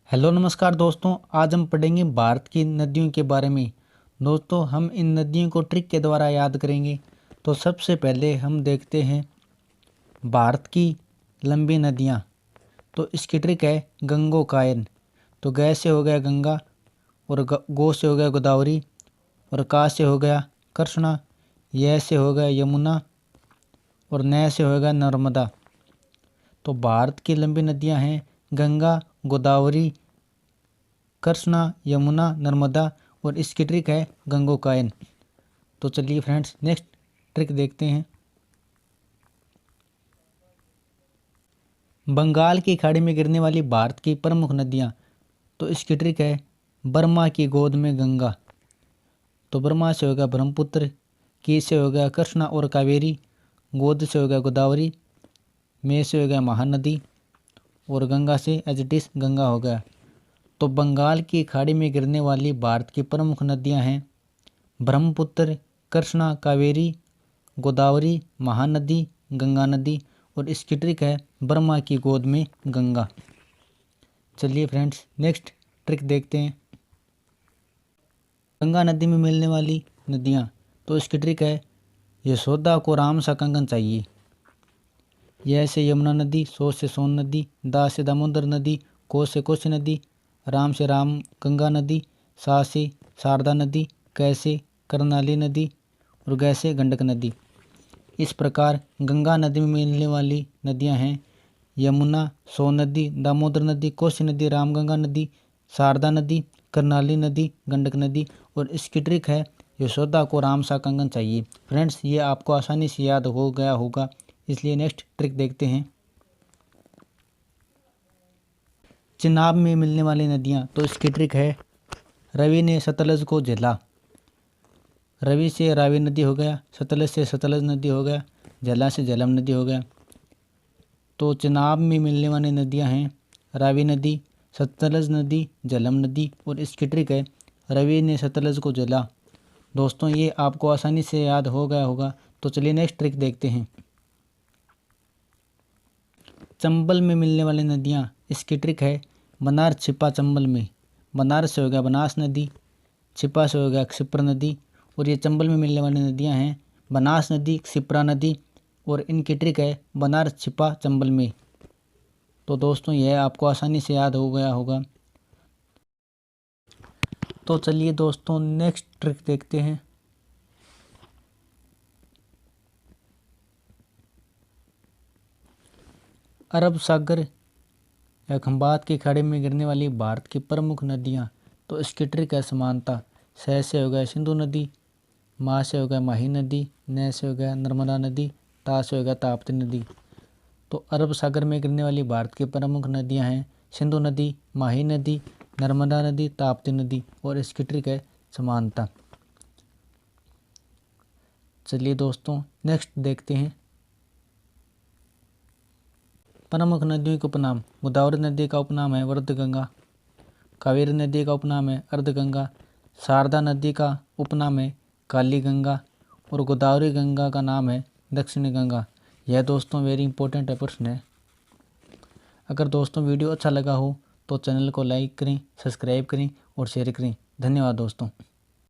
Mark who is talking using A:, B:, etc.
A: Hello नमस्कार दोस्तों, आज हम पढ़ेंगे भारत की नदियों के बारे में। दोस्तों, हम इन नदियों को ट्रिक के द्वारा याद करेंगे। तो सबसे पहले हम देखते हैं भारत की लंबी नदियाँ। तो इसकी ट्रिक है गंगोकायन। तो ग से हो गया गंगा, और गो से हो गया गोदावरी, और का से हो गया कृष्णा, य से हो गया यमुना, और न से हो गया नर्मदा। तो भारत की लंबी नदियाँ हैं गंगा, गोदावरी, कृष्णा, यमुना, नर्मदा, और इसकी ट्रिक है गंगोकायन। तो चलिए फ्रेंड्स, नेक्स्ट ट्रिक देखते हैं। बंगाल की खाड़ी में गिरने वाली भारत की प्रमुख नदियाँ। तो इसकी ट्रिक है बर्मा की गोद में गंगा। तो बर्मा से हो गया ब्रह्मपुत्र, की से हो गया कृष्णा और कावेरी, गोद से हो गया गोदावरी, में से हो गया महानदी, और गंगा से एज इट इज गंगा हो गया। तो बंगाल की खाड़ी में गिरने वाली भारत की प्रमुख नदियां हैं ब्रह्मपुत्र, कृष्णा, कावेरी, गोदावरी, महानदी, गंगा नदी, और इसकी ट्रिक है बर्मा की गोद में गंगा। चलिए फ्रेंड्स, नेक्स्ट ट्रिक देखते हैं। गंगा नदी में मिलने वाली नदियां। तो इसकी ट्रिक है यशोदा को राम सा कंगन चाहिए। यह से यमुना नदी, सो से सोन नदी, दा से दामोदर नदी, को से कोसी नदी, राम से राम गंगा नदी, सा से शारदा नदी, कै से करनाली नदी, और गै से गंडक नदी। इस प्रकार गंगा नदी में मिलने वाली नदियां हैं यमुना, सोन नदी, दामोदर नदी, कोसी नदी, रामगंगा नदी, शारदा नदी, करनाली नदी, गंडक नदी, और इसकी ट्रिक है यशोदा को राम सा कंगन चाहिए। फ्रेंड्स, ये आपको आसानी से याद हो गया होगा, इसलिए नेक्स्ट ट्रिक देखते हैं। चिनाब में मिलने वाली नदियाँ। तो इसकी ट्रिक है रवि ने सतलज को झेला। रवि से रावी नदी हो गया, सतलज से सतलज नदी हो गया, झेला से झेलम नदी हो गया। तो चिनाब में मिलने वाली नदियाँ हैं रावी नदी, सतलज नदी, झेलम नदी, और इसकी ट्रिक है रवि ने सतलज को झेला। दोस्तों, ये आपको आसानी से याद हो गया होगा। तो चलिए नेक्स्ट ट्रिक देखते हैं। चंबल में मिलने वाली नदियाँ। इसकी ट्रिक है बनार छिपा चंबल में। बनार से हो गया बनास नदी, छिपा से हो गया क्षिप्रा नदी, और ये चंबल में मिलने वाली नदियाँ हैं बनास नदी, क्षिप्रा नदी, और इनकी ट्रिक है बनार छिपा चंबल में। तो दोस्तों, यह आपको आसानी से याद हो गया होगा। तो चलिए दोस्तों, नेक्स्ट ट्रिक देखते हैं। अरब सागर या खंबात की खाड़ी में गिरने वाली भारत की प्रमुख नदियाँ। तो इसकी ट्रिक है समानता। सह से हो गया सिंधु नदी, माँ से हो गया माही नदी, न से हो गया नर्मदा नदी, ता से हो गया ताप्ती नदी। तो अरब सागर में गिरने वाली भारत की प्रमुख नदियाँ हैं सिंधु नदी, माही नदी, नर्मदा नदी, ताप्ती नदी, और इसकी ट्रिक है समानता। चलिए दोस्तों, नेक्स्ट देखते हैं। प्रमुख नदियों के उपनाम। गोदावरी नदी का उपनाम है वर्धगंगा, कावेरी नदी का उपनाम है अर्धगंगा, शारदा नदी का उपनाम है काली गंगा, और गोदावरी गंगा का नाम है दक्षिणी गंगा। यह दोस्तों वेरी इंपॉर्टेंट प्रश्न है। अगर दोस्तों वीडियो अच्छा लगा हो तो चैनल को लाइक करें, सब्सक्राइब करें और शेयर करें। धन्यवाद दोस्तों।